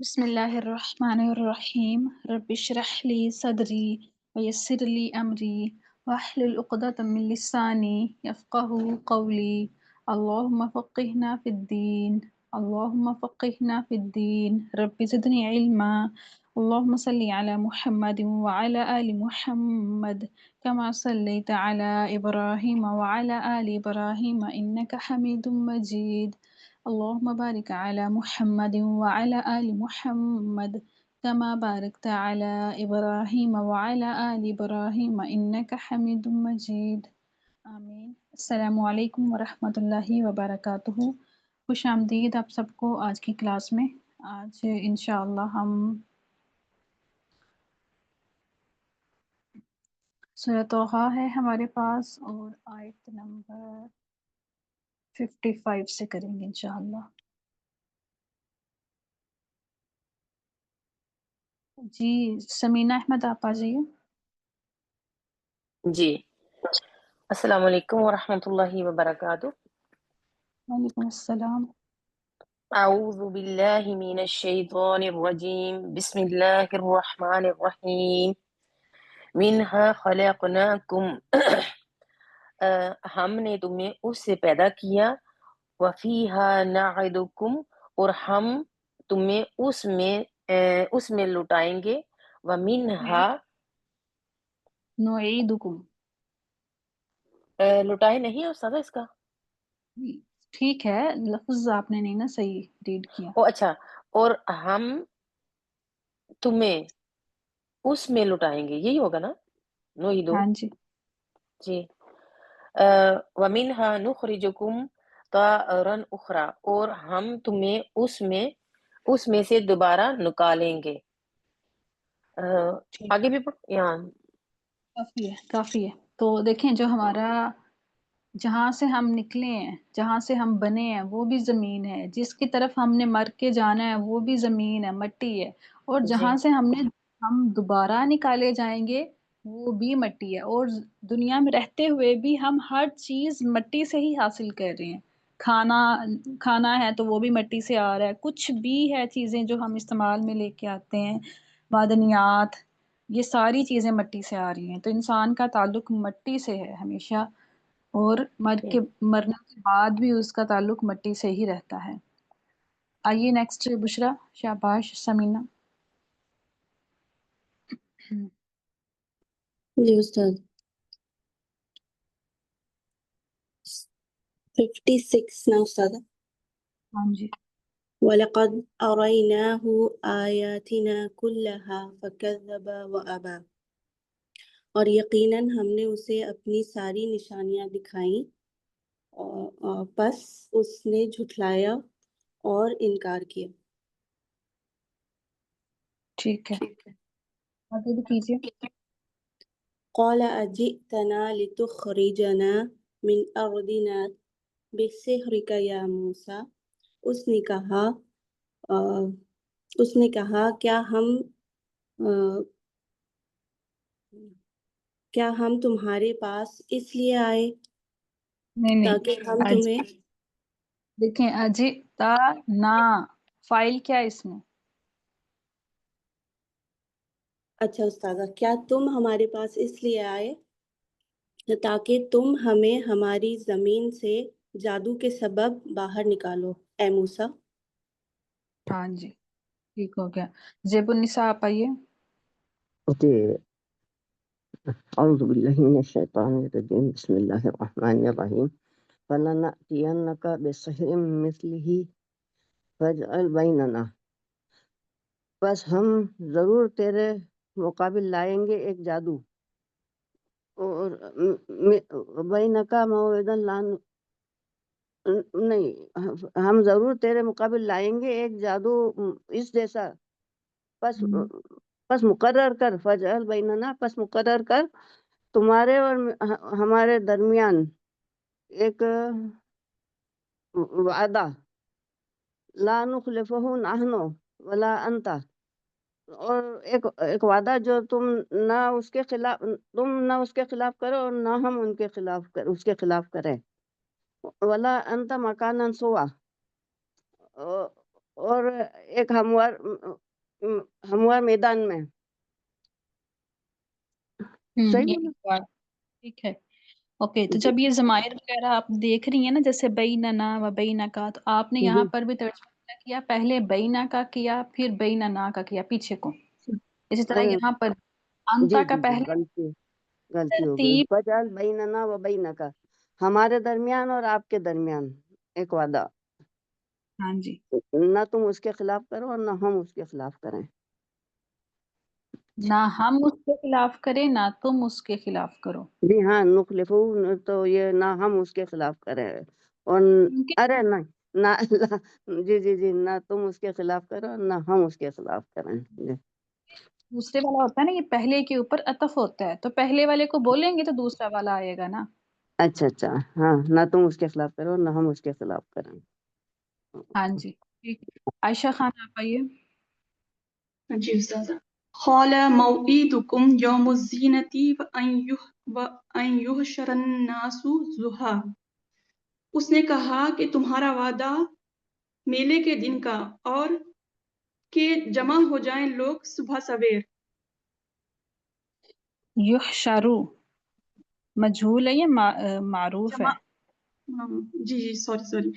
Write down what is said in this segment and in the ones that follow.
بسم الله الرحمن الرحيم رب اشرح لي صدري ويسر لي أمري واحلل عقدة من لساني يفقه قولي اللهم فقهنا في الدين اللهم فقهنا في الدين رب زدني علما اللهم صل على محمد وعلى آل محمد كما صليت على إبراهيم وعلى آل إبراهيم إنك حميد مجيد اللهم بارك على محمد وعلى آل محمد كما باركت على إبراهيم وعلى آل إبراهيم إنك حميد مجيد آمین۔ السلام علیکم ورحمۃ اللہ وبرکاتہ۔ خوش آمدید آپ سب کو آج کی کلاس میں۔ آج انشاءاللہ ہم سورۃ طٰہٰ ہے ہمارے پاس اور آیت نمبر 55 سے کریں گے انشاءاللہ۔ جی سمینہ احمد آپ آ جائیے۔ جی السلام علیکم ورحمۃ اللہ وبرکاتہ۔ وعلیکم السلام۔ اعوذ باللہ من الشیطان الرجیم، بسم اللہ الرحمن الرحیم۔ منہا خلقناکم، ہم نے تمہیں اس سے پیدا کیا، وفیہا نعدکم، اور ہم تمہیں اس میں لٹائیں گے، ومنہا، نعیدکم، لٹائے نہیں ہے استاد اس کا؟ ٹھیک ہے لفظ آپ نے نہیں نا صحیح ریڈ کیا۔ او اچھا، اور ہم تمہیں اس میں لٹائیں گے، یہی ہوگا نا؟ نعیدو، ہاں جی جی۔ وَمِنْهَا نُخْرِجُكُمْ تَارَةً أُخْرَى، اور ہم تمہیں اس میں سے دوبارہ نکالیں گے۔ ٹھیک، آگے بھی یہاں کافی ہے۔ تو دیکھیں جو ہمارا جہاں سے ہم نکلے ہیں، جہاں سے ہم بنے ہیں وہ بھی زمین ہے، جس کی طرف ہم نے مر کے جانا ہے وہ بھی زمین ہے، مٹی ہے، اور جی جہاں سے ہم دوبارہ نکالے جائیں گے وہ بھی مٹی ہے، اور دنیا میں رہتے ہوئے بھی ہم ہر چیز مٹی سے ہی حاصل کر رہے ہیں۔ کھانا ہے تو وہ بھی مٹی سے آ رہا ہے، کچھ بھی ہے چیزیں جو ہم استعمال میں لے کے آتے ہیں، معدنیات، یہ ساری چیزیں مٹی سے آ رہی ہیں۔ تو انسان کا تعلق مٹی سے ہے ہمیشہ، اور مرنے کے بعد بھی اس کا تعلق مٹی سے ہی رہتا ہے۔ آئیے نیکسٹ بشرا، شاباش سمینہ۔ جی استاد 56 نا استاد۔ ہاں جی وَلَقَدْ أَرَيْنَاهُ آيَاتِنَا كُلَّهَا فَكَذَّبَ وَأَبَى، اور یقیناً ہم نے اسے اپنی ساری نشانیاں دکھائیں، پس اس نے جھٹلایا اور انکار کیا۔ ٹھیک ہے، آگے بھی کیجیے۔ قَالَ أَجِئْتَنَا لِتُخْرِجَنَا مِنْ أَرْضِنَا بِسِحْرِكَ يَا مُوسَى، اس نے کہا کیا ہم تمہارے پاس اس لیے آئے نہیں تاکہ ہم تمہیں دیکھیں اجی تا نا، فائل کیا ہے اس میں؟ اچھا استاذہ، کیا تم ہمارے پاس اس لیے آئے تاکہ تم ہمیں ہماری زمین سے جادو کے سبب باہر نکالو اے موسیٰ؟ ہاں جی ٹھیک ہو گیا۔ زیب النساء آپ آئیے۔ اوکے، اعوذ باللہ من الشیطان الرجیم، بسم اللہ الرحمن الرحیم۔ فَلَنَأْتِيَنَّكَ بِسِحْرٍ مِثْلِهِ فَاجْعَلْ بَيْنَنَا، بس ہم ضرور تیرے مقابل لائیں گے ایک جادو، اور بینک موعدا نہیں، ہم ضرور تیرے مقابل لائیں گے ایک جادو اس جیسا، پس مقرر کر، فجعل بیننا، پس مقرر کر تمہارے اور ہمارے درمیان ایک وعدہ، لا نخلفہ نحن ولا انت، اور ایک وعدہ جو تم نہ اس کے خلاف کرو اور نہ ہم اس کے خلاف کریں، ولا انت مکانا سوا، اور ایک ہموار میدان میں. صحیح یہ بولا؟ بات ٹھیک ہے. اوکے، تو جی جب یہ ضمائر وغیرہ آپ دیکھ رہی ہیں نا، جیسے بیننا و بینکا، تو آپ نے یہاں جی پر بھی ترجمہ کیا، پہلے بینا کا کیا پھر بیننا کا کیا پیچھے کو. اسی طرح ارے یہاں پر جی انتا کا جی جی پہلے غلطی ہو گئی. ترتیب. فجعل بیننا و بینک، ہمارے درمیان اور آپ کے درمیان ایک وعدہ، ہاں جی، نہ تم اس کے خلاف کرو اور نہ ہم اس کے خلاف کریں. نہ ہم اس کے خلاف کریں نہ تم اس کے خلاف کرو. جی ہاں، نخلفو تو یہ نہ ہم اس کے خلاف کریں، اور کیونکہ ارے نہیں، نہ جی جی جی، نہ تم اس کے خلاف کرو نہ ہم اس کے خلاف کریں. جی دوسرے والا ہوتا ہے نا، یہ پہلے کے اوپر عطف ہوتا ہے، تو پہلے والے کو بولیں گے تو دوسرا والا آئے گا نا. اچھا اچھا، ہاں، نہ تم اس کے خلاف کرو نہ ہم اس کے خلاف کریں. ہاں جی ٹھیک. عائشہ خان آپ آئیے. جی استاذہ. قال موعدكم يوم الزينة وأن يحشر الناس ضحى. اس نے کہا کہ تمہارا وعدہ میلے کے دن کا اور کہ جمع ہو جائیں لوگ صبح سویر. یحشرو مجہول ہے یا معروف ہے؟ جمع، جی جی سوری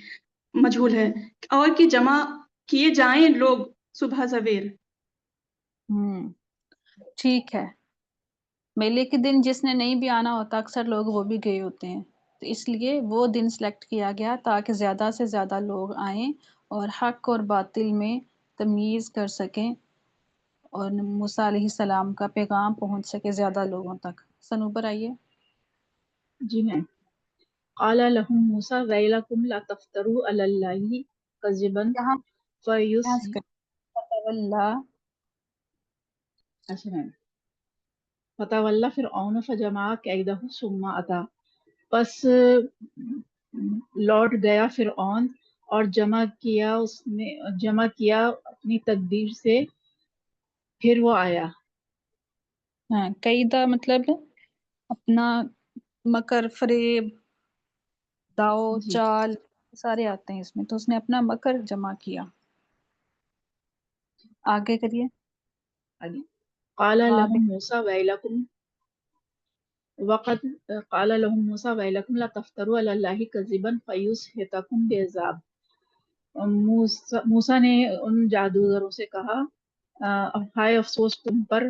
مجہول ہے. اور کہ جمع کیے جائیں لوگ صبح سویر. ٹھیک ہے. میلے کے دن جس نے نہیں بھی آنا ہوتا، اکثر لوگ وہ بھی گئے ہوتے ہیں، تو اس لیے وہ دن سلیکٹ کیا گیا تاکہ زیادہ سے زیادہ لوگ آئیں اور حق اور باطل میں تمیز کر سکیں اور موسیٰ علیہ السلام کا پیغام پہنچ سکے زیادہ لوگوں تک. سنوبر آئیے. جی میم. قال لهم موسیٰ ویلکم لا تفتروا علی اللہ کذبا یہاں سے فیص. فتولا. اچھا میم. فتولی فرعون فجمع کیدہ ثم اتی. پس لوٹ گیا فرعون اور جمع کیا اپنی تدبیر سے، پھر وہ آیا. ہاں، قیدہ مطلب اپنا مکر، فریب، داؤ، جی چال سارے آتے ہیں اس میں، تو اس نے اپنا مکر جمع کیا. آگے کریے. آگے. قال لهم موسیٰ ویلکم وقد قال لهم موسیٰ ویلکم لا تفتروا علی اللہ کذبا فیسحتکم بعذاب. موسیٰ نے ان جادوگروں سے کہا، ہائے افسوس تم پر،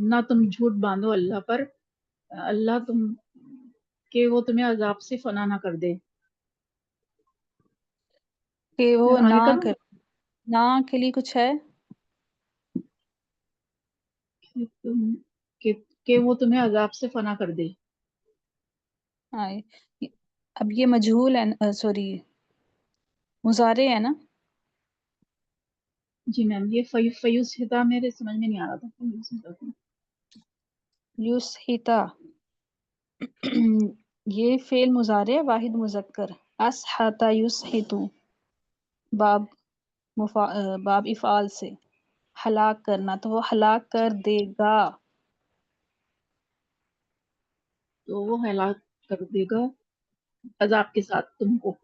نہ تم جھوٹ باندھو اللہ پر، اللہ کہ وہ تمہیں عذاب سے فنا نہ کر دے. کہ وہ آگے نہ کروں؟ کر، نہ کے لیے کچھ ہے. کہ وہ تمہیں عذاب سے فنا کر دے. ہاں، اب یہ مجہول ہے، سوری مضارع ہے نا. جی میم. یہ فیوسحتا میرے سمجھ میں نہیں آ رہا تھا. فیوسحتا کو یسحتا یہ فعل مضارع واحد مذکر. اسحتا یسحتو باب افعال سے ہلاک کرنا، تو وہ ہلاک کر دے گا. تو وہ ہلاک کر دے گا عذاب کے ساتھ تم کو.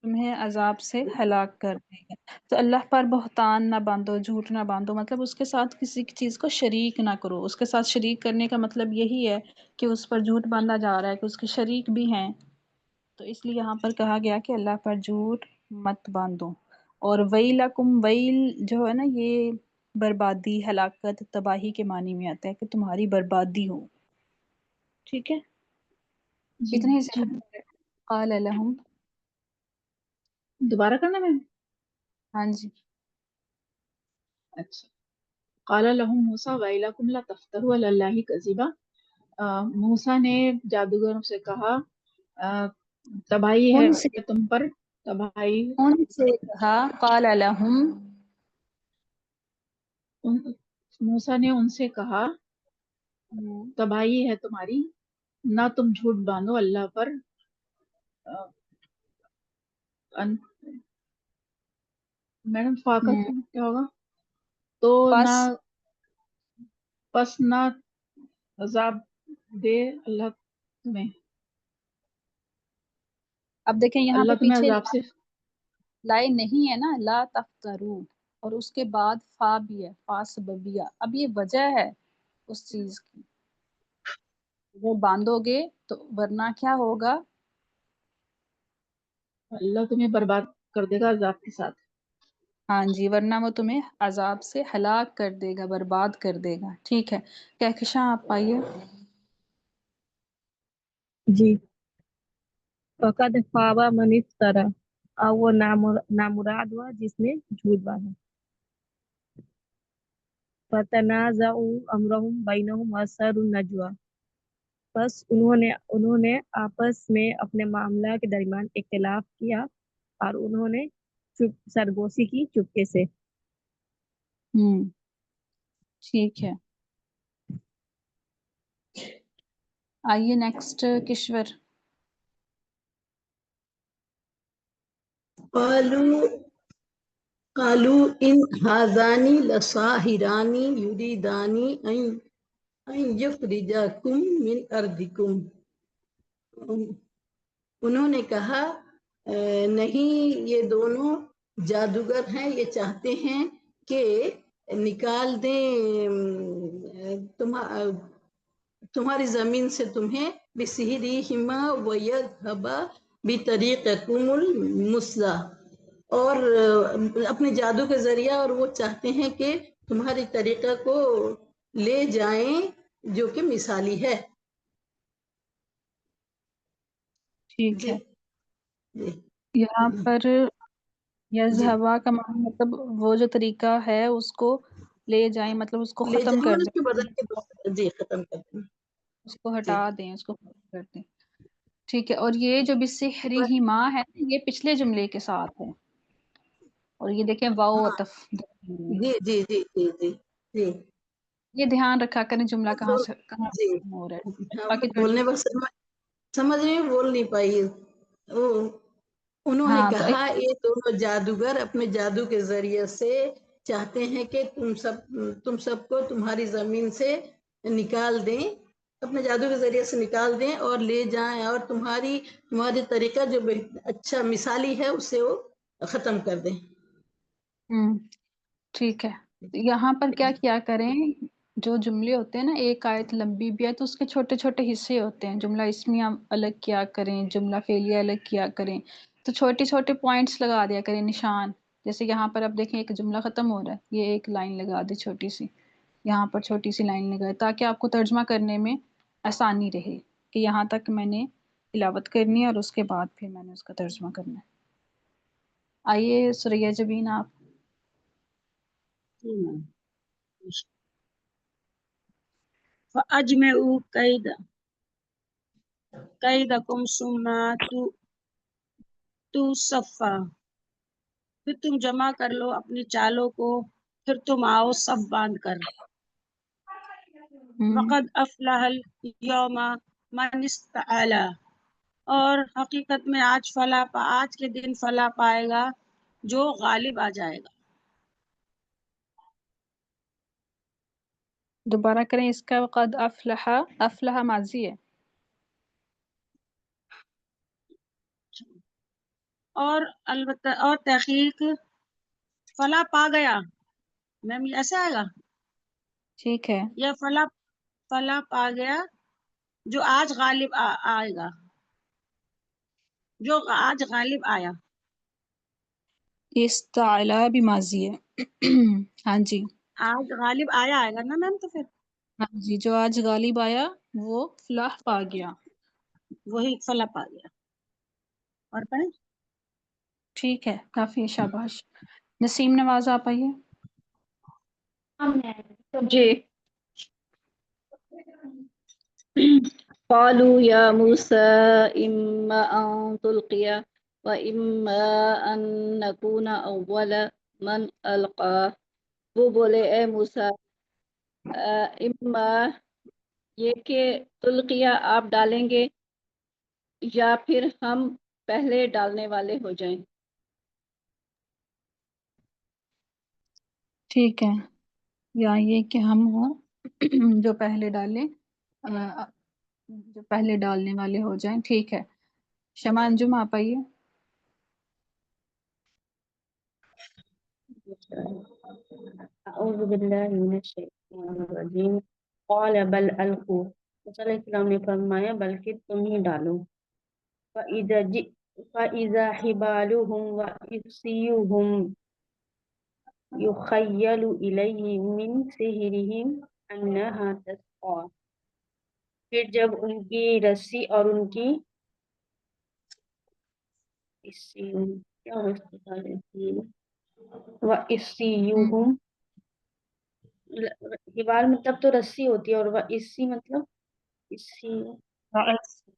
تمہیں عذاب سے ہلاک کر دے گا. تو اللہ پر بہتان نہ باندھو، جھوٹ نہ باندھو، مطلب اس کے ساتھ کسی چیز کو شریک نہ کرو. اس کے ساتھ شریک کرنے کا مطلب یہی ہے کہ اس پر جھوٹ باندھا جا رہا ہے کہ اس کے شریک بھی ہیں، تو اس لیے یہاں پر کہا گیا کہ اللہ پر جھوٹ مت باندھو. اور ویلکم، ویل جو ہے نا، یہ بربادی، ہلاکت، تباہی کے معنی میں آتا ہے کہ تمہاری بربادی ہو. ٹھیک ہے، جی اتنے جی. سے قال لہم. دوبارہ کرنا میم؟ ہاں جی. اچھا. قال لهم موسیٰ ویلکم لا تفتروا علی اللہ کذبا. موسیٰ نے جادوگروں سے کہا، تباہی ہے ان سے تم پر، تباہی. کہا قال لہم. موسیٰ نے ان سے کہا، تباہی ہے تمہاری، نہ تم جھوٹ باندھو اللہ پر. میڈم فاقہ کیا ہوگا؟ تو نہ پس نہ عذاب دے اللہ تمہیں. اب دیکھیں یہاں پہ اللہ تمہیں پیچھے عذاب سے لائے نہیں ہے نا، لا تفترون، اور اس کے بعد فا بھی ہے، فا سببیہ. اب یہ وجہ ہے اس چیز کی، وہ باندھو گے تو ورنہ کیا ہوگا؟ اللہ تمہیں برباد کر دے گا عذاب کے ساتھ. ہاں جی، ورنہ وہ تمہیں عذاب سے ہلاک کر دے گا، برباد کر دے گا. ٹھیک ہے، کہکشاں آپ آئیے. جی. فقد خواب من افترا، اور وہ نامراد ہوا جس نے جھوٹ باندھا. فتنازعوا امرهم بینہم واسروا النجوی، بس انہوں نے آپس میں اپنے معاملہ کے درمیان اختلاف کیا اور انہوں نے سرگوشی کی چپکے سے. ٹھیک ہے، آئیے نیکسٹ کشور. قالوا إن هذان لساحران يريدان أن يخرجاكم من أرضكم. انہوں نے کہا نہیں، یہ دونوں جادوگر ہیں، یہ چاہتے ہیں کہ نکال دیں تمہاری زمین سے تمہیں، بسحرہما ویذھبا بطریقکم المثلی، اور اپنے جادو کے ذریعہ، اور وہ چاہتے ہیں کہ تمہاری طریقہ کو لے جائیں جو کہ مثالی ہے. ٹھیک جی ہے، جی یہاں پر جی یذھبا کا معنی مطلب وہ جو طریقہ ہے اس کو لے جائیں، مطلب اس کو لے ختم جائیں کر اور اس دیں، کے بدل کے جی ختم کر دیں. اس کو جی ہٹا دیں، اس کو ختم کر دیں. ٹھیک ہے، اور یہ جو بسحرہما ہے یہ پچھلے جملے کے ساتھ ہے، اور یہ دیکھیں واو ہاں عطف. جی جی جی جی جی جی یہ دھیان رکھا کریں جملہ کہاں تو سے کہاں جی ختم ہو رہا ہے. ہم باقی بولنے پر سمجھ نہیں، بول نہیں پائی. وہ انہوں نے ہاں تو کہا یہ دونوں جادوگر اپنے جادو کے ذریعے سے چاہتے ہیں کہ تم سب کو تمہاری زمین سے نکال دیں، اپنے جادو کے ذریعے سے نکال دیں اور لے جائیں، اور تمہاری طریقہ جو اچھا مثالی ہے اسے وہ ختم کر دیں. ٹھیک ہے، یہاں پر کیا کیا کریں، جو جملے ہوتے ہیں نا، ایک آیت لمبی بھی ہے تو اس کے چھوٹے چھوٹے حصے ہوتے ہیں. جملہ اسمیہ الگ کیا کریں، جملہ فعلیہ الگ کیا کریں، تو چھوٹے چھوٹے پوائنٹس لگا دیا کریں، نشان. جیسے یہاں پر اب دیکھیں ایک جملہ ختم ہو رہا ہے، یہ ایک لائن لگا دے چھوٹی سی، یہاں پر چھوٹی سی لائن لگائے تاکہ آپ کو ترجمہ کرنے میں آسانی رہے کہ یہاں تک میں نے تلاوت کرنی ہے اور اس کے بعد پھر میں نے اس کا ترجمہ کرنا ہے. آئیے سریہ جبین آپ. فَأَجْمِعُوا کَیدَکُمْ ثُمَّ تُوْصَفَّا، پھر تم جمع کر لو اپنی چالوں کو، پھر تم آؤ صف باندھ کر. وَقَدْ أَفْلَحَ الْيَوْمَ مَنِ اسْتَعْلَىٰ، اور حقیقت میں آج کے دن فلاح پائے گا جو غالب آ جائے گا. دوبارہ کریں اس کا. وقد افلح، افلح ماضی ہے. اور البتہ اور تحقیق فلاح پا گیا، میم ایسے آئے گا، ٹھیک ہے، یا فلاح پا گیا جو آج غالب آئے گا، جو آج غالب آیا. استعلا بھی ماضی ہے. ہاں جی، آج غالب آیا آئے گا نا میم، تو پھر ہاں جی، جو آج غالب آیا وہ فلاح پا گیا. وہی فلاح پا گیا. اور پڑھیں. ٹھیک ہے، کافی شاباش. نسیم نواز آپ آئیے. جی. قالوا يا موسى إما أن تلقي وإما أن نكون أول من ألقى. وہ بولے اے موسیٰ، اما یہ کہ تلقیہ آپ ڈالیں گے، یا پھر ہم پہلے ڈالنے والے ہو جائیں. ٹھیک ہے، یا یہ کہ ہم ہوں جو پہلے ڈالیں، جو پہلے ڈالنے والے ہو جائیں. ٹھیک ہے، شمع انجم آپ آئیے. اعوذ باللہ من الشیطان الرجیم قال بل القوا موسیٰ علیہ السلام نے فرمایا بلکہ تم ہی ڈالو فَإِذَا حِبَالُهُمْ وَعِصِيُّهُمْ يُخَيَّلُ إِلَيْهِ مِنْ سِحْرِهِمْ أَنَّهَا تَسْعَىٰ پھر جب ان کی رسی اور ان کی وَإِصِّيُّهُمْ حبال مطلب تو رسی ہوتی ہے اور وَإِصِّي مطلب اسی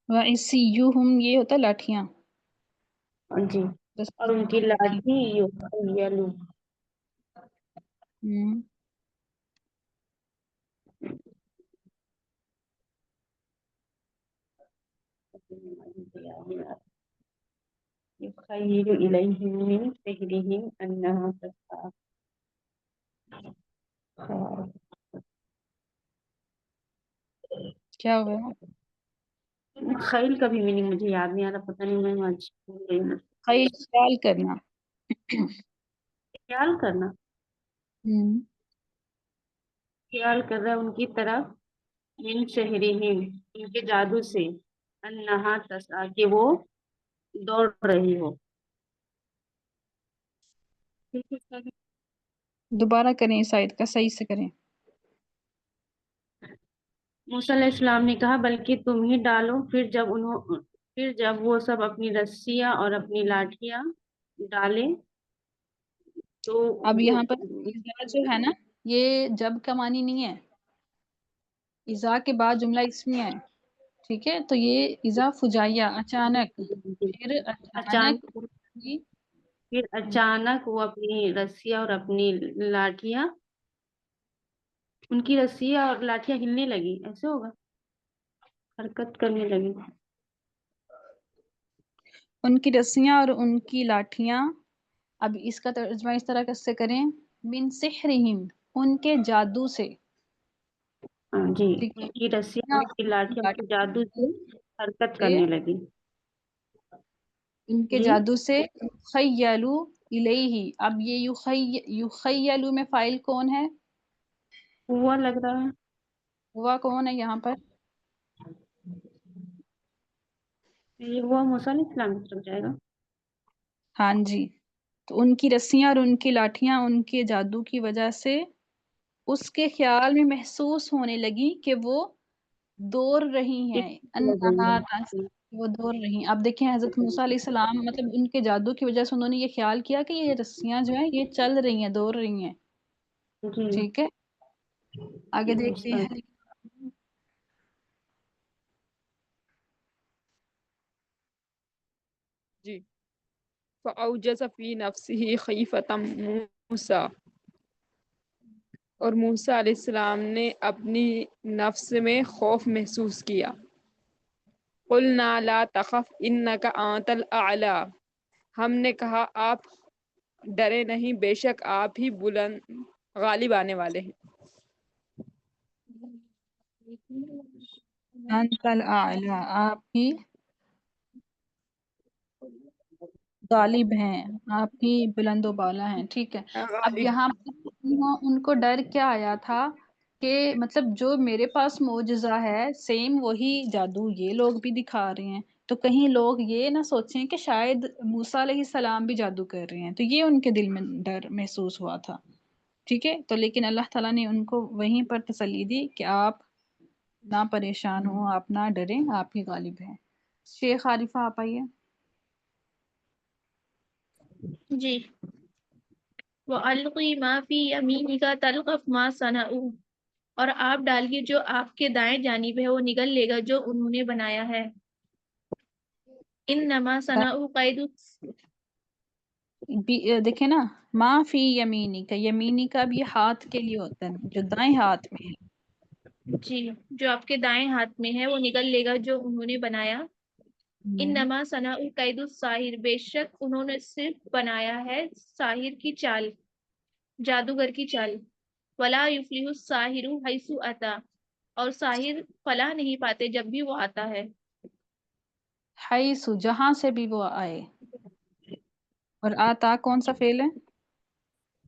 وَعِصِّيُّهُمْ یہ ہوتا ہے لاٹھیاں، جی اور ان کی لاٹھی یخیلو يخيل إليه من سحرهم أنها تسعى کیا ہوا؟ خیل کا بھی میننگ مجھے یاد نہیں آ رہا، پتہ نہیں میں آج بھول گئی ہوں۔ خیال کرنا، خیال کرنا، خیال کر رہا ہے ان کی طرف من سحرهم ان کے جادو سے انہا تسعی کہ وہ دوڑ رہی ہو۔ دوبارہ کریں اس آیت کا، صحیح سے کریں۔ موسیٰ علیہ السلام نے کہا بلکہ تم ہی ڈالو، پھر جب وہ سب اپنی رسیاں اور اپنی لاٹھیاں ڈالیں تو اب یہاں پر اذا جو ہے نا، یہ جب کا معنی نہیں ہے، اذا کے بعد جملہ اسمیہ ہے، ٹھیک ہے؟ تو یہ اذا فجائیہ اچانک، پھر اچانک وہ اپنی رسیاں اور اپنی لاٹھیاں ان کی رسیاں اور لاٹھیاں ہلنے لگی، ایسے ہوگا، حرکت کرنے لگی۔ ان کی رسیاں اور ان کی لاٹھیاں، اب اس کا ترجمہ اس طرح سے کریں، من سحرہم ان کے جادو سے، جی ٹھیک ان ہے؟ کی رسیاں ان کی لاٹھیاں ان کے جادو سے حرکت کرنے لگی، ان کے جی جادو سے یخیلو الیہ، اب یہ یخیلو میں فاعل کون ہے؟ ہوا لگ رہا ہے، ہوا کون ہے یہاں پر؟ یہ ہوا موسیٰ علیہ السلام کی طرف جائے گا۔ ہاں جی، تو ان کی رسیاں اور ان کی لاٹھیاں ان کے جادو کی وجہ سے اس کے خیال میں محسوس ہونے لگی کہ وہ دوڑ رہی ہیں، وہ دوڑ رہی ہیں۔ اب دیکھیں حضرت موسیٰ علیہ السلام مطلب ان کے جادو کی وجہ سے انہوں نے یہ خیال کیا کہ یہ رسیاں جو ہیں یہ چل رہی ہیں، دوڑ رہی ہیں، جی ٹھیک ہے؟ آگے دیکھتے ہیں۔ جی فَأَوْجَسَ فِي نَفْسِهِ خِيفَةً مُوسَىٰ، اور موسیٰ علیہ السلام نے اپنی نفس میں خوف محسوس کیا۔ قُلْنَا لَا تَخَفْ إِنَّكَ أَنْتَ الْأَعْلَىٰ، ہم نے کہا آپ ڈرے نہیں، بے شک آپ ہی بلند غالب آنے والے ہیں۔ انت الاعلی، آپ ہی غالب ہیں، آپ ہی بلند و بالا ہیں، ٹھیک ہے؟ اب یہاں ان کو ڈر کیا آیا تھا کہ مطلب جو میرے پاس معجزہ ہے سیم وہی جادو یہ لوگ بھی دکھا رہے ہیں، تو کہیں لوگ یہ نہ سوچیں کہ شاید موسیٰ علیہ السلام بھی جادو کر رہے ہیں، تو یہ ان کے دل میں ڈر محسوس ہوا تھا، ٹھیک ہے؟ تو لیکن اللہ تعالیٰ نے ان کو وہیں پر تسلی دی کہ آپ نہ پریشان ہوں، آپ نہ ڈریں، آپ ہی غالب ہیں۔ شیخ عارفہ آپ آئیے۔ جی وَأَلْقِي مَا فِي يَمِينِكَ تَلْقَفْ مَا صَنَعُوا، اور آپ ڈالیے جو آپ کے دائیں جانب ہے وہ نگل لے گا جو انہوں نے بنایا ہے۔ اِنَّمَا صَنَعُوا قَيْدٌ، دیکھیں نا، ما فی یمینی کا، یمینی کا بھی ہاتھ کے لیے ہوتا ہے جو دائیں ہاتھ میں ہے۔ جی جو آپ کے دائیں ہاتھ میں ہے وہ نگل لے گا جو انہوں نے بنایا۔ انما صنعوا قید الساحر، بے شک انہوں نے صرف بنایا ہے ساحر کی چال، جادوگر کی چال۔ ولا یفلح الساحر حیث اتی، اور ساحر فلاح نہیں پاتے جب بھی وہ آتا ہے۔ حیث، جہاں سے بھی وہ آئے، اور آتا کون سا فعل ہے؟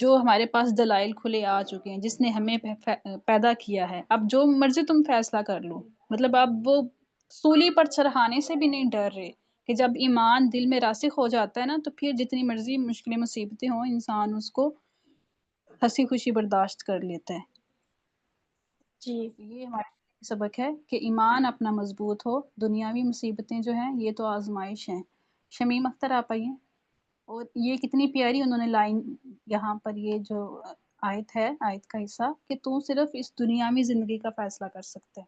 جو ہمارے پاس دلائل کھلے آ چکے ہیں، جس نے ہمیں پیدا کیا ہے، اب جو مرضی تم فیصلہ کر لو. مطلب اب وہ سولی پر چڑھانے سے بھی نہیں ڈر رہے کہ جب ایمان دل میں راسخ ہو جاتا ہے نا تو پھر جتنی مرضی مشکلیں مصیبتیں ہوں انسان اس کو ہنسی خوشی برداشت کر لیتا ہے. جی یہ ہمارا سبق ہے کہ ایمان اپنا مضبوط ہو. دنیاوی مصیبتیں جو ہیں یہ تو آزمائش ہیں. شمیم اختر آپ آئیے. اور یہ کتنی پیاری انہوں نے لائن یہاں پر یہ جو آیت ہے، آیت کا حصہ کہ تو صرف اس دنیاوی زندگی کا فیصلہ کر سکتے ہے.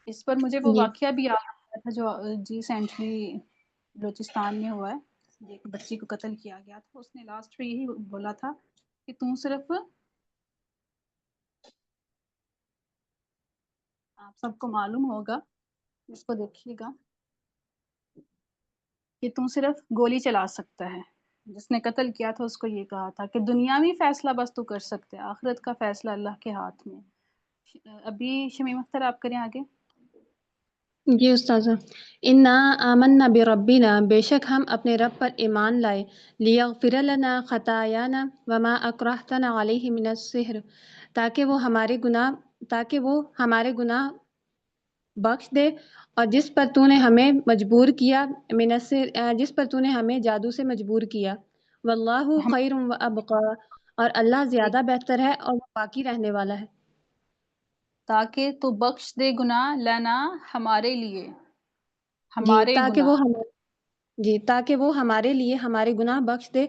اس پر مجھے وہ جی واقعہ بھی یاد آیا تھا جو ریسنٹلی بلوچستان میں ہوا ہے. ایک بچی کو قتل کیا گیا تھا. اس نے لاسٹ میں یہی بولا تھا کہ تم صرف، آپ سب کو معلوم ہوگا، اس کو دیکھیے گا، کہ تم صرف گولی چلا سکتا ہے. جس نے قتل کیا تھا اس کو یہ کہا تھا کہ دنیاوی فیصلہ بس تو کر سکتے ہیں، آخرت کا فیصلہ اللہ کے ہاتھ میں. ابھی شمیم اختر آپ کریں آگے. جی استاذہ. انا آمنا بربنا، بے شک ہم اپنے رب پر ایمان لائے. لیغفر لنا خطایانا وما اکرہتنا علیہ من السحر، تاکہ وہ ہمارے گناہ بخش دے اور جس پر تو نے ہمیں مجبور کیا، جس پر تو نے ہمیں جادو سے مجبور کیا. واللہ خیر و ابقا، اور اللہ زیادہ بہتر ہے اور وہ باقی رہنے والا ہے. تاکہ تو بخش دے گناہ لنا ہمارے لیے، ہمارے گناہ. تاکہ وہ ہمارے لیے ہمارے گناہ بخش دے،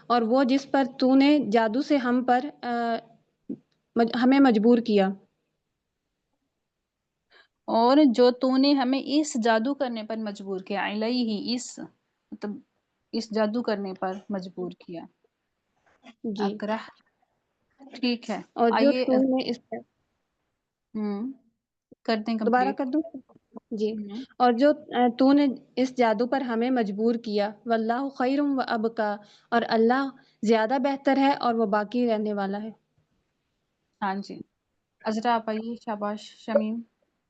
اور وہ جس پر تو نے جادو سے ہمیں مجبور کیا. اور جو تو نے ہمیں اس جادو کرنے پر مجبور کیا، علیہ، مطلب اس جادو کرنے پر مجبور کیا. جی. اکرہ، ٹھیک ہے. اور جو آئیے تو نے اس کرتے ہیں دوبارہ کمپلیٹ. کر دوں. جی. اور جو تو نے اس جادو پر ہمیں مجبور کیا. واللہ خیر و ابقا، اور اللہ زیادہ بہتر ہے اور وہ باقی رہنے والا ہے. ہاں جی. عذرا آپ آئیے. شاباش شمیم.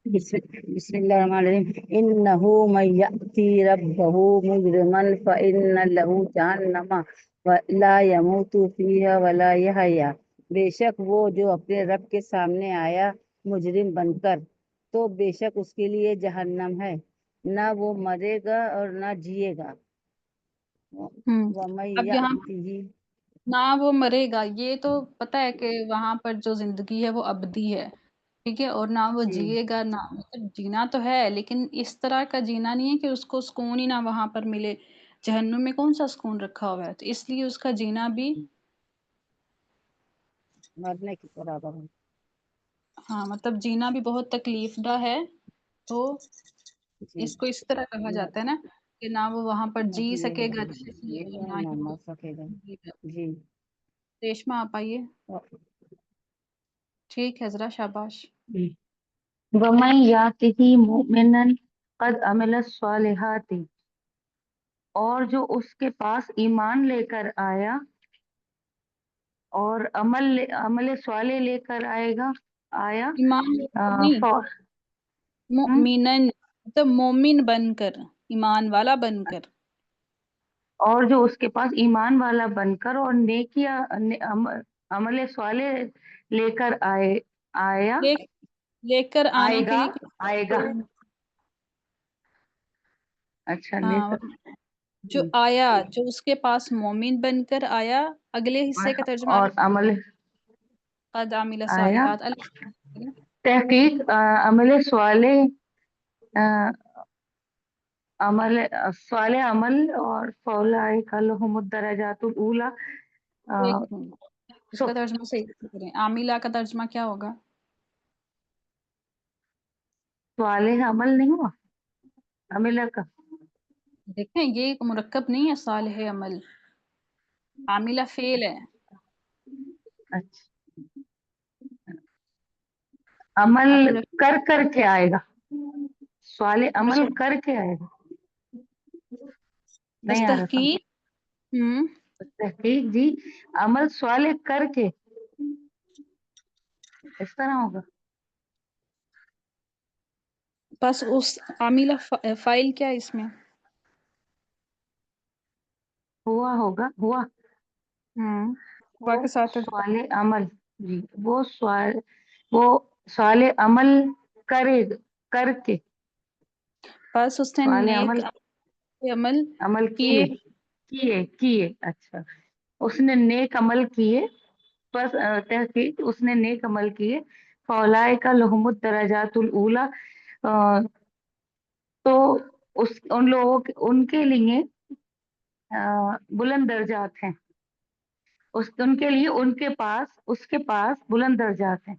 بسم اللہ الرحمن الرحیم. انہ من یأتی ربہ مجرما فإن له جہنم لا يموت فیہا ولا یحیا، بے شک وہ جو اپنے رب کے سامنے آیا مجرم بن کر تو بے شک اس کے لیے جہنم ہے، نہ وہ مرے گا اور نہ جیے گا. وَمَن اب یہاں یأتہ، نہ وہ مرے گا، یہ تو پتہ ہے کہ وہاں پر جو زندگی ہے وہ ابدی ہے، ٹھیک ہے. اور نہ وہ جیے گا، نہ مطلب جینا تو ہے لیکن اس طرح کا جینا نہیں ہے کہ اس کو سکون ہی نہ وہاں پر ملے. جہنم میں کون سا سکون رکھا ہوا ہے؟ تو اس لیے اس کا جینا بھی مرنے کی برابر ہے. ہاں مطلب جینا بھی بہت تکلیف دہ ہے. تو جی. اس کو اس طرح کہا جاتا ہے نا کہ نہ وہ وہاں پر نہ جی جیے سکے گا گا نہ نہ ہی مر سکے گا. جی. ریشما آپ آئیے. ٹھیک ہے ذرا شاباش. وَمَن يَأْتِهِ مُؤْمِنًا قَدْ عَمِلَ الصَّالِحَاتِ، اور جو اس کے پاس ایمان لے کر آیا اور عمل صالح لے کر آیا ایمان لے کر نہیں، مؤمنن مطلب مومن بن کر، ایمان والا بن کر. اور جو اس کے پاس ایمان والا بن کر اور نیکیاں عمل صالح لے کر آیا لے کر آنا آئے کے گا لیے اچھا لے ہاں کر جو آیا، جو اس کے پاس مومن بن کر آیا. اگلے حصے کا ترجمہ اور عمل قد عمل آیا الصالحات. تحقیق عمل صالح صالح عمل اور فاولئک لہم الدرجات الاولی. ایک منٹ، اس کا ترجمہ صحیح کریں. عاملہ کا ترجمہ کیا ہوگا؟ صالح عمل نہیں ہوا عملہ کا. دیکھیں یہ ایک مرکب نہیں ہے صالح عمل، عاملہ فعل ہے. اچھا عمل کر کے آئے گا، صالح عمل کر کے آئے گا. بس نہیں آ رہا تحقیق. تحقیق جی، عمل صالح کر کے اس طرح ہوگا. بس اس عاملہ فائل کیا ہے اس میں؟ ہوا ہوگا، ہوا واقع ساتھ سوال عمل، جی وہ سوال عمل کر کے بس اس نے سوال نیک عمل کیے اچھا، اس نے نیک عمل کیے، بس تحقیق اس نے نیک عمل کیے، فاولئک لہم الدرجات الاولی، تو ان لوگوں ان کے لیے بلند درجات ہیں، ان کے لیے اس کے پاس بلند درجات ہیں۔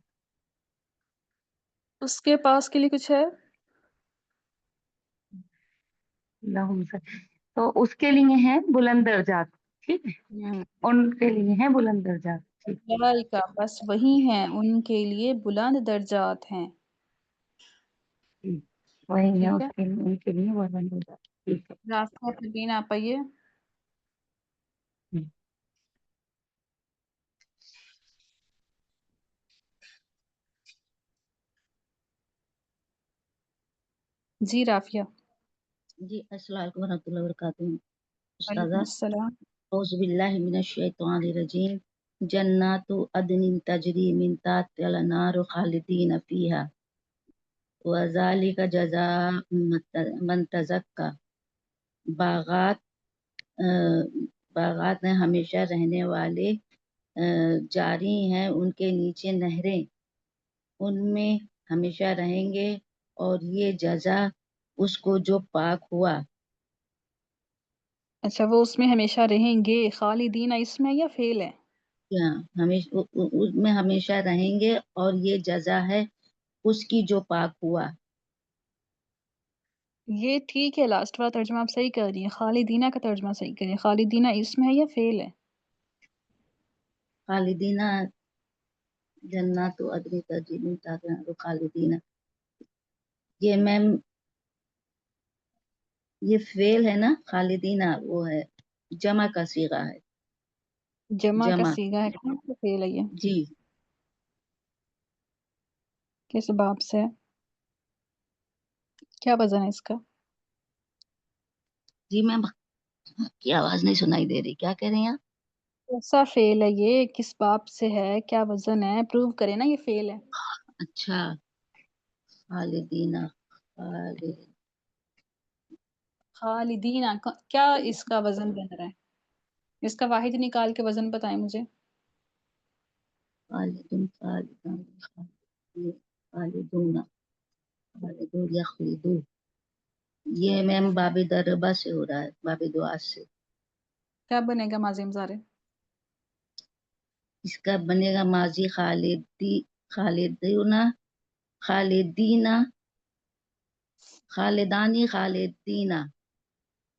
اس کے پاس کے لیے کچھ ہے؟ تو اس کے لیے ہیں بلند درجات، ٹھیک ہے، ان کے لیے ہیں بلند درجات، ٹھیک اولئک، بس وہی ہیں، ان کے لیے بلند درجات ہیں، وہی ہے ٹھیک ہے۔ اس کے لیے، ان کے لیے بلند درجات، ٹھیک ہے۔ راستہ پروین آپ آئیے۔ جی رافیہ۔ جی السلام علیکم ورحمۃ اللہ وبرکاتہ۔ وعلیکم استاذہ السلام۔ اعوذ باللہ من الشیطان الرجیم، جنات عدن تجری من تحتها الانہار خالدین فیہا وذالک جزاء من تزکی، باغات میں ہمیشہ رہنے والے جاری ہیں ان کے نیچے نہریں، ان میں ہمیشہ رہیں گے، اور یہ جزا اس کو جو پاک ہوا۔ اچھا، وہ اس میں ہمیشہ رہیں گے، خالدین اس میں یا فعل ہے؟ اس میں ہمیشہ رہیں گے، اور یہ جزا ہے اس کی جو پاک ہوا۔ یہ ٹھیک ہے، لاسٹ والا ترجمہ آپ صحیح کر رہی ہیں، خالدینہ کا ترجمہ صحیح کریے، خالدینہ اس میں ہے یا فعل ہے؟ خالدینہ جنات عدن تجری من تحتها الانہار خالدینہ، یہ میم یہ فعل ہے نا، خالدینہ وہ ہے جمع کا صیغہ ہے، جمع کا جمع، صیغہ ہے، کون سا فعل ہے یہ؟ جی کس باب سے ہے؟ کیا وزن ہے اس کا؟ جی میم کی آواز نہیں سنائی دے رہی، کیا کہہ رہی ہیں آپ؟ کیسا فعل ہے یہ، کس باب سے ہے، کیا وزن ہے، پروو کریں نا یہ فعل ہے۔ اچھا، خالدینہ خالدینہ کیا اس کا وزن بن رہا ہے؟ اس کا واحد نکال کے وزن بتائیں مجھے۔ خالدون یخلدون، یہ میم باب دربہ سے ہو رہا ہے، باب دعا سے۔ کیا بنے گا ماضی مضارع؟ اس کا بنے گا ماضی خالدینہ خالدینہ،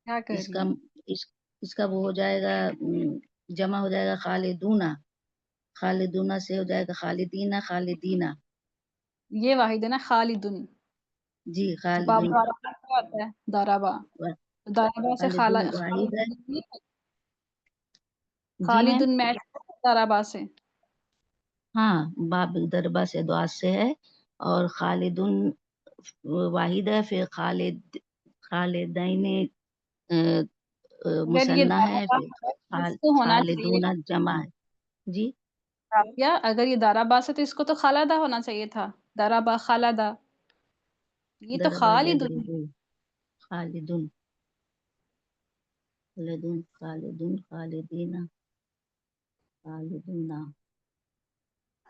کیا کر اس رہی کا ہیں؟ اس کا وہ ہو جائے گا، جمع ہو جائے گا خالدونہ سے ہو جائے گا خالدینہ، یہ واحد ہے نا، خالدن۔ جی باب خالدون، دارابا کیا ہوتا ہے؟ دارابا، دارابا سے خالدون واحد ہے، جی میم خالدن میچ دارابا سے۔ ہاں، باب دربہ سے دعا سے ہے، اور خالدون واحد ہے، پھر خالدین اگر یہ مثنیٰ ہے، دارابا پھر ہے تو اس کو ہونا چاہیے، خالدون جمع ہے، جی رافیہ اگر یہ دارابا سے تو اس کو تو خالدہ ہونا چاہیے تھا، دارابا خالدہ، یہ تو دربہ خالدن۔ یضربون خالدون خالدینہ خالدونہ،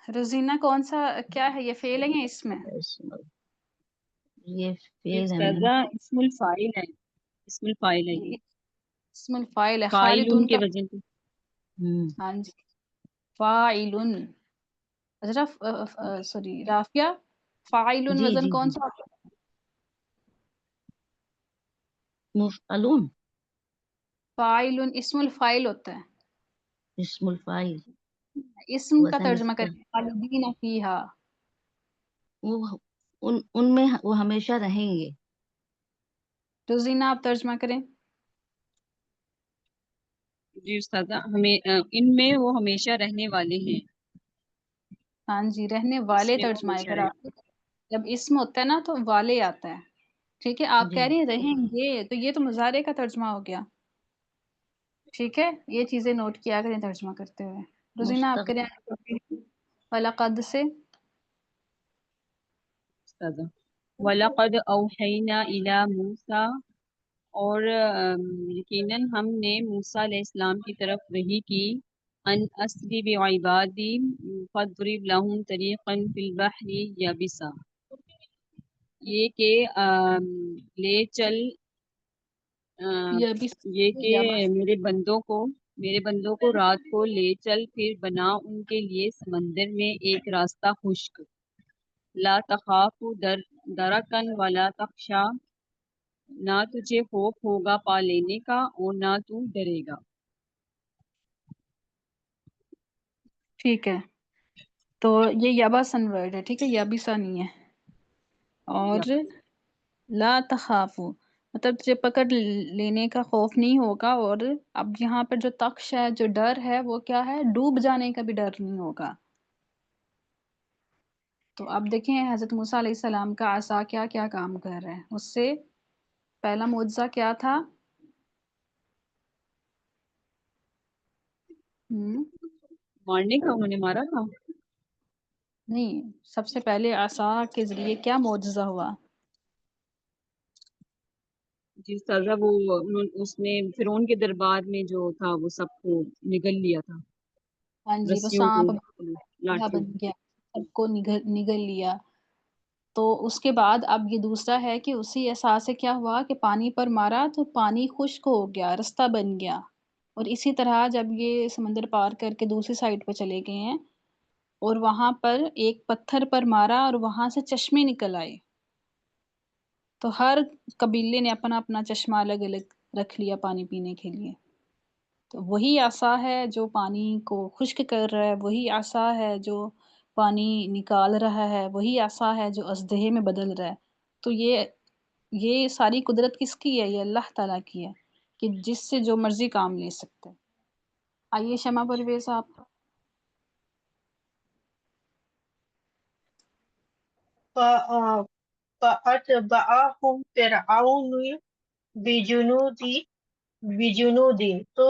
روزینہ کون سا کیا ہے، یہ فعل ہے یا اس میں؟ یہ یہ فعل ہے میم، استاذہ اسم الفاعل ہے، اسم الفاعل ہے یہ، اسم الفاعل ہے، فاعلون خالدن کے کا، وزن پہ۔ ہاں جی، فاعلن۔ اچھا سوری رافیہ، فاعلن جی وزن جی کون جی سا ہوتا ہے؟ مفعلون، فاعلن اسم الفاعل ہوتا ہے، اسم الفاعل، اسم کا وزن اس ترجمہ کا، کریں، خالدین فیہا، وہ ان میں وہ ہمیشہ رہیں گے، روزینہ آپ ترجمہ کریں۔ جی استاذہ ان میں وہ ہمیشہ رہنے والے ہیں، ہاں جی، رہنے اس والے میں وہ ترجمہ ہے، ہمیشہ اگر رہیں آپ جب اسم ہوتا ہے نا تو والے آتا ہے، ٹھیک ہے، آپ جی کہہ رہی ہیں رہیں گے، تو یہ تو مضارع کا ترجمہ ہو گیا۔ ٹھیک ہے، یہ چیزیں نوٹ کیا کریں ترجمہ کرتے ہوئے. روزینہ آپ کریں وَلَقَدْ سے. وَلَقَدْ أَوْحَيْنَا إِلَى مُوسَى، اور یقیناً ہم نے موسیٰ علیہ السلام کی طرف وحی کی، ان اسری بعبادی فاضرب لهم طریقا فی البحر یابسا، یہ کہ لے چل یہ کہ میرے بندوں کو رات کو لے چل، پھر بنا ان کے لیے سمندر میں ایک راستہ خشک. لا تخاف درکن ولا تخشا، نہ تجھے خوف ہوگا پا لینے کا اور نہ تو ڈرے گا. ٹھیک ہے، تو یہ یابسن ورڈ ہے، ٹھیک ہے، یابسا نہیں ہے. اور لا تخافو مطلب تجھے پکڑ لینے کا خوف نہیں ہوگا. اور اب یہاں پر جو تخش ہے، جو ڈر ہے، وہ کیا ہے؟ ڈوب جانے کا بھی ڈر نہیں ہوگا. تو اب دیکھیں حضرت موسیٰ علیہ السلام کا عصا کیا کیا کام کر رہا ہے. اس سے پہلا معجزہ کیا تھا؟ مارنے کا، انہوں نے مارا تھا. نہیں، سب سے پہلے عصا کے ذریعے کیا معجزہ ہوا؟ جی استاذہ، وہ اس نے فرعون کے دربار میں جو تھا وہ سب کو نگل لیا تھا. ہاں جی، وہ رسیوں کو، سانپ لاٹھیوں بن گیا، سب کو نگل لیا. تو اس کے بعد اب یہ دوسرا ہے کہ اسی احساس سے کیا ہوا کہ پانی پر مارا تو پانی خشک ہو گیا، رستہ بن گیا. اور اسی طرح جب یہ سمندر پار کر کے دوسری سائڈ پہ چلے گئے ہیں اور وہاں پر ایک پتھر پر مارا اور وہاں سے چشمے نکل آئے. تو ہر قبیلے نے اپنا اپنا چشمہ الگ الگ رکھ لیا پانی پینے کے لیے. تو وہی عصا ہے جو پانی کو خشک کر رہا ہے، وہی عصا ہے جو پانی نکال رہا ہے، وہی عصا ہے جو اژدہے میں بدل رہا ہے. تو یہ ساری قدرت کس کی ہے؟ یہ اللہ تعالیٰ کی ہے کہ جس سے جو مرضی کام لے سکتے. آئیے شمع پرویز آپ. فَأَتْبَعَهُمْ فِرْعَوْنُ بِجُنُودٍ، تو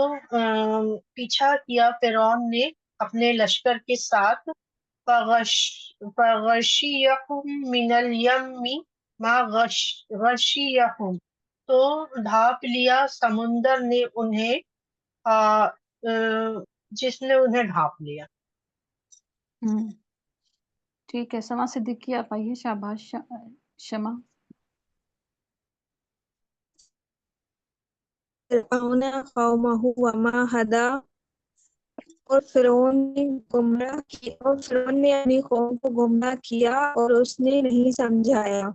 پیچھا کیا فرعون نے اپنے لشکر کے ساتھ. فَغَشِيَهُمْ مِنَ الْيَمِّ مَا غَشِيَهُمْ، تو ڈھانپ لیا سمندر نے انہیں جس نے انہیں ڈھانپ لیا. ٹھیک ہے، سما صدیقی آپ آئیے. شاباش شمع. فرعون قومہ وما ہدا، اور فرعون نے گمراہ کیا، اور فرعون نے اپنی قوم کو گمراہ کیا اور اس نے نہیں سمجھایا.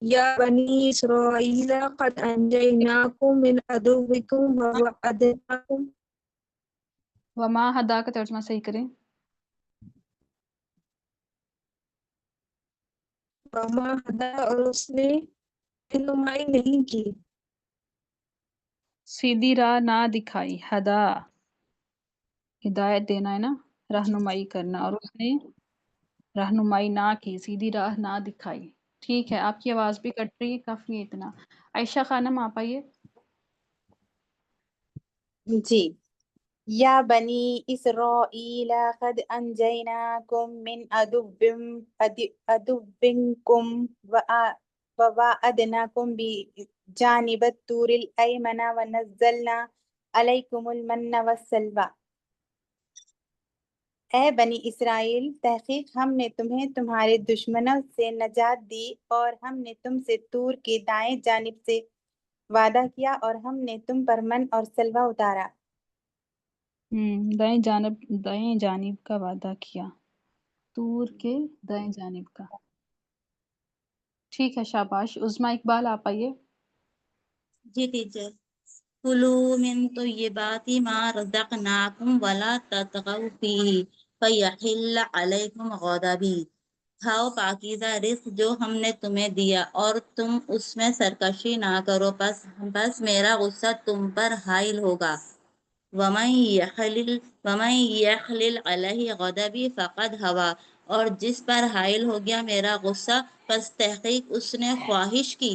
یا بنی اسرائیل قد انجیناکم من عدوکم ووعدناکم. وما ہدا کا ترجمہ صحیح کریں. وما ہدا، اور اس نے رہنمائی نہیں کی. سیدھی راہ نہ دکھائی. ہدا ہدایت دینا ہے نا، رہنمائی کرنا، اور اس نے رہنمائی نہ کی، سیدھی راہ نہ دکھائی. ٹھیک ہے، آپ کی آواز بھی کٹ رہی ہے، کافی ہے اتنا. عائشہ خانم آپ آئیے. جی. یا بنی اسرائیل قد انجیناکم من عدوکم وواعدناکم بجانب الطور الایمن ونزلنا علیکم المن والسلوی. اے بنی اسرائیل، تحقیق ہم نے تمہیں تمہارے دشمنوں سے نجات دی، اور ہم نے تم سے طور کی دائیں جانب سے وعدہ کیا، اور ہم نے تم پر من اور سلوہ اتارا. دائیں جانب کا وعدہ کیا، طور کے دائیں جانب کا. ٹھیک ہے، شاباش. عظمیٰ اقبال آپ آئیے. جی ٹیچر. کلوا من طیبات ما رزقناکم ولا تطغوا فیہ فیحل علیکم غضبی. کھاؤ پاکیزہ رزق جو ہم نے تمہیں دیا اور تم اس میں سرکشی نہ کرو، بس میرا غصہ تم پر حائل ہوگا. وَمَن يَحْلِلْ عَلَيْهِ غَضَبِي فَقَدْ هَوَىٰ، اور جس پر حائل ہو گیا میرا غصہ، پس تحقیق اس نے خواہش کی.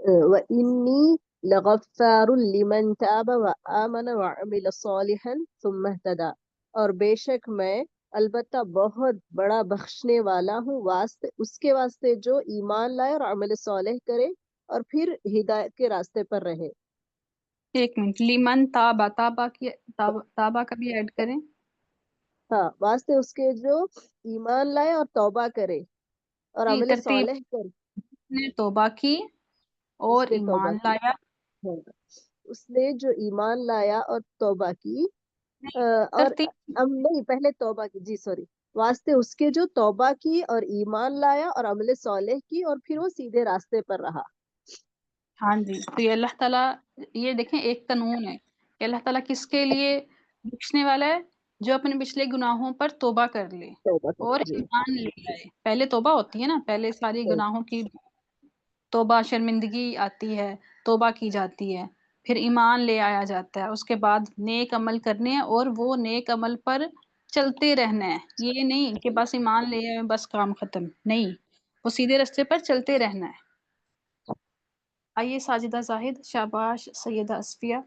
وإني لغفار لمن تاب وآمن وعمل صالحا ثم اهتدى، اور بے شک میں البتہ بہت بڑا بخشنے والا ہوں اس کے واسطے جو ایمان لائے اور عمل صالح کرے اور پھر ہدایت کے راستے پر رہے۔ ایک منٹ، لیمن تابا، تابا کا بھی ایڈ کریں۔ ہاں، واسطے اس کے جو ایمان لائے اور توبہ کرے اور جی، عمل ترتیب صالح کرے۔ نے توبہ کی اور اس نے توبہ ایمان کی، لایا۔ ہاں، اس نے جو ایمان لایا اور توبہ کی اور ترتیب نہیں، پہلے توبہ کی، جی سوری، واسطے اس کے جو توبہ کی اور ایمان لایا اور عمل صالح کی اور پھر وہ سیدھے راستے پر رہا۔ ہاں جی، تو یہ اللہ تعالیٰ، یہ دیکھیں ایک قانون ہے کہ اللہ تعالیٰ کس کے لیے بخشنے والا ہے؟ جو اپنے پچھلے گناہوں پر توبہ کر لے توبہ اور کرے، جی ایمان لے آئے۔ پہلے توبہ ہوتی ہے نا، پہلے ساری گناہوں کی توبہ، شرمندگی آتی ہے، توبہ کی جاتی ہے، پھر ایمان لے آیا جاتا ہے، اس کے بعد نیک عمل کرنے ہیں اور وہ نیک عمل پر چلتے رہنا ہے۔ یہ نہیں کہ بس ایمان لے آئے بس کام ختم، نہیں، وہ سیدھے راستے پر چلتے رہنا ہے۔ آئیے ساجدہ زاہد، شاباش سیدہ اسفیہ۔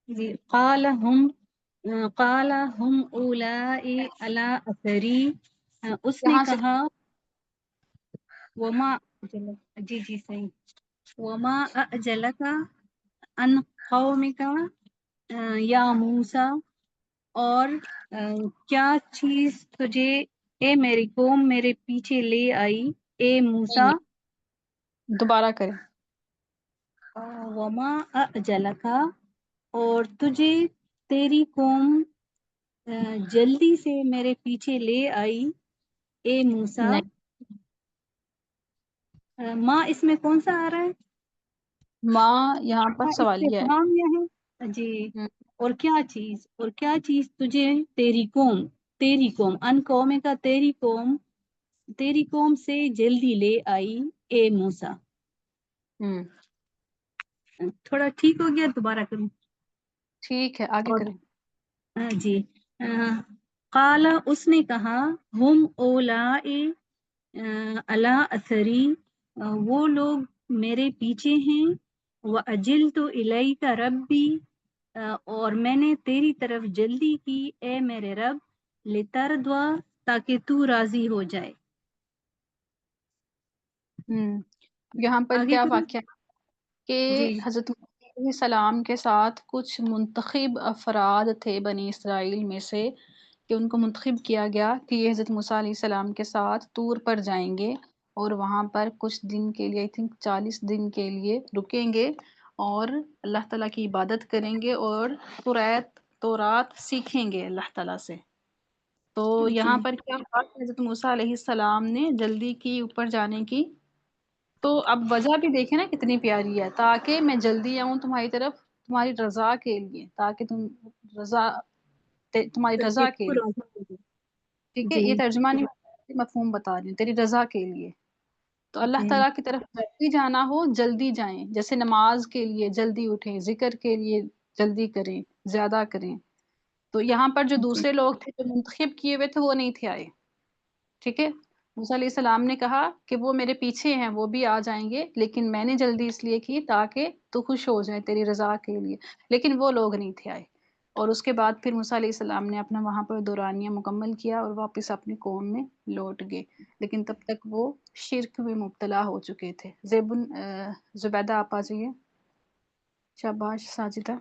جی، قال ہم اولائی علی اثری، اس نے یہاں سے کہا وما، جی جی صحیح، وما اجلک ان قومک یا موسیٰ، اور کیا چیز تجھے اے میری قوم میرے پیچھے لے آئی اے موسیٰ۔ دوبارہ کریں۔ وما اجلک، اور تجھے تیری قوم جلدی سے میرے پیچھے لے آئی اے موسیٰ۔ نہیں، ماں اس میں کون سا آ رہا ہے؟ ماں یہاں پر سوالیہ ہے۔ استفہام یہ ہے جی۔ اور کیا چیز تجھے تیری قوم ان قوم کا تیری قوم سے جلدی لے آئی اے موسیٰ۔ تھوڑا ٹھیک ہو گیا، دوبارہ کروں؟ ٹھیک ہے، آگے کریں۔ جی، قال، اس نے کہا، ہم اولائی علی اثری، وہ لوگ میرے پیچھے ہیں، وَأَجِلْتُ إِلَيْكَ رَبِّي، اور میں نے تیری طرف جلدی کی اے میرے رب، لِتَرْضَىٰ، تاکہ تو راضی ہو جائے۔ یہاں پر آگے کیا کروں؟ واقعہ کہ جی حضرت موسیٰ علیہ السلام کے ساتھ کچھ منتخب افراد تھے بنی اسرائیل میں سے، کہ ان کو منتخب کیا گیا کہ یہ حضرت موسیٰ علیہ السلام کے ساتھ طور پر جائیں گے اور وہاں پر کچھ دن کے لیے، I think 40 دن کے لیے رکیں گے اور اللہ تعالیٰ کی عبادت کریں گے اور تورات سیکھیں گے اللہ تعالیٰ سے۔ تو یہاں پر کیا ہوا کہ حضرت موسیٰ علیہ السلام نے جلدی کی اوپر جانے کی، تو اب وجہ بھی دیکھیں نا کتنی پیاری ہے، تاکہ میں جلدی آؤں تمہاری طرف تمہاری رضا کے لیے، تاکہ تمہاری رضا کے لیے، ٹھیک ہے، جی یہ ترجمہ نہیں، مفہوم بتا رہی ہوں، تیری رضا کے لیے۔ تو اللہ جی تعالیٰ کی طرف جب بھی جانا ہو جلدی جائیں، جیسے نماز کے لیے جلدی اٹھیں، ذکر کے لیے جلدی کریں، زیادہ کریں۔ تو یہاں پر جو جی دوسرے لوگ تھے جو منتخب کیے ہوئے تھے وہ نہیں تھے آئے، ٹھیک ہے۔ موسیٰ علیہ السلام نے کہا کہ وہ میرے پیچھے ہیں، وہ بھی آ جائیں گے، لیکن میں نے جلدی اس لیے کی تاکہ تو خوش ہو جائے تیری رضا کے لیے، لیکن وہ لوگ نہیں تھے آئے۔ اور اس کے بعد پھر موسیٰ علیہ السلام نے اپنا وہاں پر دورانیہ مکمل کیا اور واپس اپنی قوم میں لوٹ گئے، لیکن تب تک وہ شرک میں مبتلا ہو چکے تھے۔ زبیدہ آپ آ جائیے، شاباش ساجدہ۔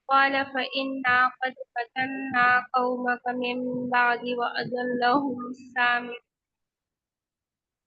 قال فإنا قد فتنا قومك من بعد وأضلهم السامرين،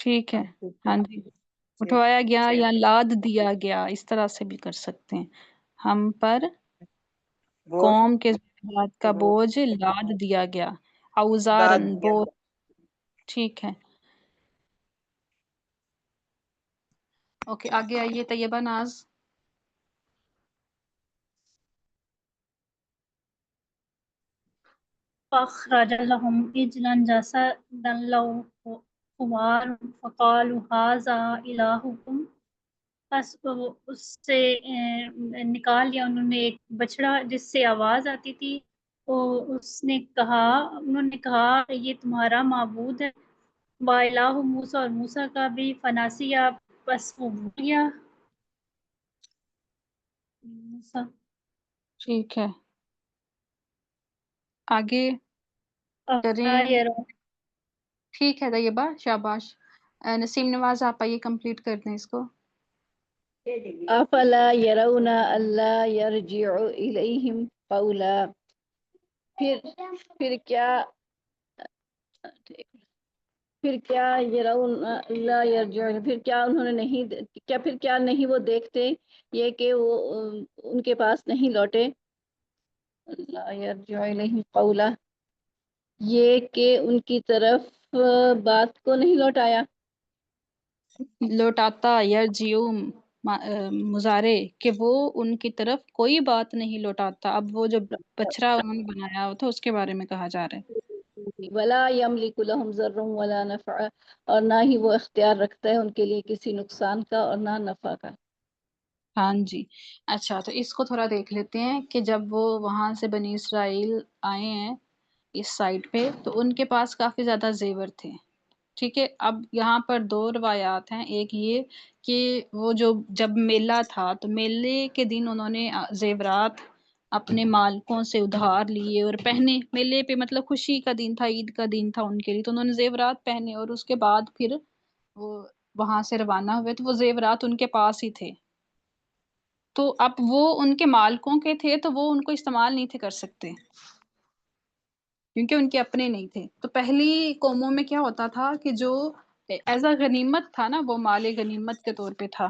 ٹھیک ہے، ہاں جی، اٹھوایا گیا یا لاد دیا گیا، اس طرح سے بھی کر سکتے ہیں. ہم پر قوم کے ذات کا بوجھ لاد دیا گیا، اوزارن بوجھ. ٹھیک ہے، اوکے آگے آئیے طیبہ ناز. فأخرج لهم عجلا جسدا له خوار فقالوا هذا إلهكم. بس اس سے نکال لیا انہوں نے ایک بچڑا جس سے آواز آتی تھی. انہوں نے کہا یہ تمہارا معبود ہے. وَإِلَٰهُ موسیٰ، اور موسیٰ کا بھی. فناسیہ، بس وہ بھول گیا موسیٰ. ٹھیک ہے، آگے کریں. ٹھیک ہے طیبہ، شاباش. نسیم نواز آپ آئیے کمپلیٹ کر دیں اس کو. افلا يرون الا يرجع اليهم قولا. پھر کیا يرون الا يرجع، پھر کیا نہیں وہ دیکھتے یہ کہ وہ ان کے پاس نہیں لوٹے. لا يرجع اليهم قولا، یہ کہ ان کی طرف بات کو نہیں لوٹایا. لوٹاتا یرجعون مضارع کہ وہ ان کی طرف کوئی بات نہیں لوٹاتا. اب وہ جو بچڑا انہوں نے بنایا تھا اس کے بارے میں کہا جا رہا ہے. ولا يملك لهم ضر ولا نفع، اور نہ ہی وہ اختیار رکھتا ہے ان کے لیے کسی نقصان کا اور نہ نفع کا. ہاں جی، اچھا تو اس کو تھوڑا دیکھ لیتے ہیں کہ جب وہ وہاں سے بنی اسرائیل آئے ہیں اس سائٹ پہ تو ان کے پاس کافی زیادہ زیور تھے. ٹھیک ہے، اب یہاں پر دو روایات ہیں. ایک یہ کہ وہ جب میلہ تھا تو میلے کے دن انہوں نے زیورات اپنے مالکوں سے ادھار لیے اور پہنے. میلے پہ مطلب خوشی کا دن تھا، عید کا دن تھا ان کے لیے، تو انہوں نے زیورات پہنے اور اس کے بعد پھر وہ وہاں سے روانہ ہوئے تو وہ زیورات ان کے پاس ہی تھے. تو اب وہ ان کے مالکوں کے تھے تو وہ ان کو استعمال نہیں تھے کر سکتے کیونکہ ان کے اپنے نہیں تھے. تو پہلی قوموں میں کیا ہوتا تھا کہ جو ایز اے غنیمت تھا نا، وہ مال غنیمت کے طور پہ تھا.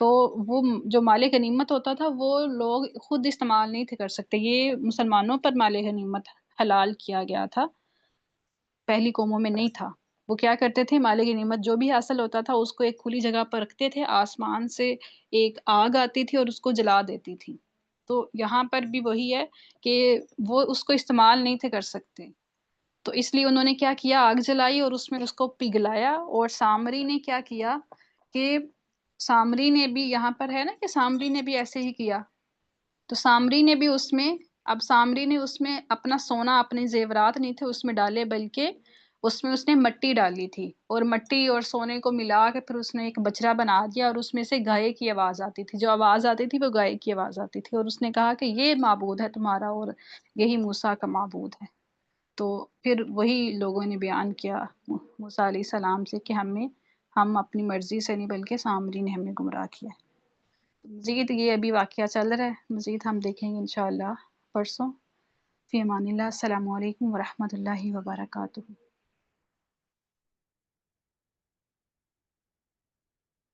تو وہ جو مال غنیمت ہوتا تھا وہ لوگ خود استعمال نہیں تھے کر سکتے. یہ مسلمانوں پر مال غنیمت حلال کیا گیا تھا، پہلی قوموں میں نہیں تھا. وہ کیا کرتے تھے، مال غنیمت جو بھی حاصل ہوتا تھا اس کو ایک کھلی جگہ پر رکھتے تھے، آسمان سے ایک آگ آتی تھی اور اس کو جلا دیتی تھی. تو یہاں پر بھی وہی ہے کہ وہ اس کو استعمال نہیں تھے کر سکتے، تو اس لیے انہوں نے کیا کیا، آگ جلائی اور اس میں اس کو پگھلایا. اور سامری نے کیا کیا کہ سامری نے بھی، یہاں پر ہے نا کہ سامری نے بھی ایسے ہی کیا. تو سامری نے بھی اس میں، اب سامری نے اس میں اپنا سونا، اپنے زیورات نہیں تھے اس میں ڈالے، بلکہ اس میں اس نے مٹی ڈالی تھی اور مٹی اور سونے کو ملا کے پھر اس نے ایک بچڑا بنا دیا اور اس میں سے گائے کی آواز آتی تھی. جو آواز آتی تھی وہ گائے کی آواز آتی تھی اور اس نے کہا کہ یہ معبود ہے تمہارا اور یہی موسیٰ کا معبود ہے. تو پھر وہی لوگوں نے بیان کیا موسیٰ علیہ السلام سے کہ ہم اپنی مرضی سے نہیں بلکہ سامری نے ہمیں گمراہ کیا. مزید یہ ابھی واقعہ چل رہا ہے، مزید ہم دیکھیں گے انشاءاللہ پرسوں. فی امان اللہ. السلام علیکم ورحمۃ اللہ وبرکاتہ.